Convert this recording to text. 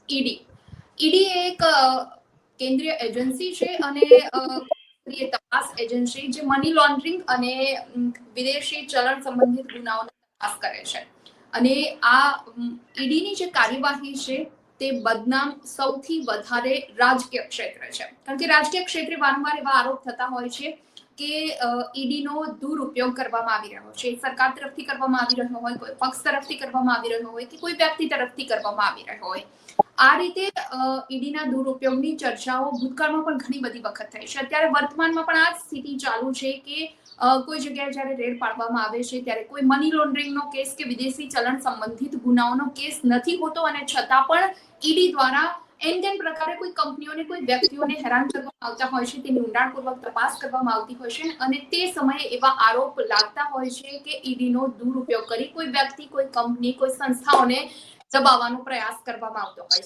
ED એક કેન્દ્રીય agency છે અને કેન્દ્રીય તપાસ એજન્સી જે મની લોન્ડરિંગ અને વિદેશી ચલણ સંબંધિત ગુનાઓની તપાસ કરે છે અને આ ઈડીની જે કાર્યવાહી છે તે બદનામ સૌથી વધારે રાજકીય ક્ષેત્ર છે, કારણ કે રાજકીય ક્ષેત્રે વારંવાર એવા આરોપ થતા હોય છે કે ઈડીનો દુરુપયોગ કરવામાં આવી રહ્યો છે, સરકાર તરફથી કરવામાં આવી રહ્યો હોય, કોઈ પક્ષ તરફથી કરવામાં આવી રહ્યો હોય કે કોઈ વ્યક્તિ તરફથી કરવામાં આવી રહ્યો હોય. આ રીતે ઈડીના દુરુપયોગની ચર્ચાઓ ભૂતકાળમાં પણ ઘણી બધી વખત થઈ છે. અત્યારે વર્તમાનમાં પણ આ સ્થિતિ ચાલુ છે કે કોઈ જગ્યાએ જ્યારે રેડ પાડવામાં આવે છે ત્યારે કોઈ મની લોન્ડરિંગનો કેસ કે વિદેશી ચલણ સંબંધિત ગુનાઓનો કેસ નથી હોતો અને છતાં પણ ઈડી દ્વારા એન પ્રકારે કોઈ કંપનીઓને કોઈ વ્યક્તિઓને હેરાન કરવામાં આવતા હોય છે, તેની ઊંડાણપૂર્વક તપાસ કરવામાં આવતી હોય છે અને તે સમયે એવા આરોપ લાગતા હોય છે કે ઈડીનો દુરુપયોગ કરી કોઈ વ્યક્તિ, કોઈ કંપની, કોઈ સંસ્થાઓને દબાવવાનો પ્રયાસ કરવામાં આવતો હોય છે.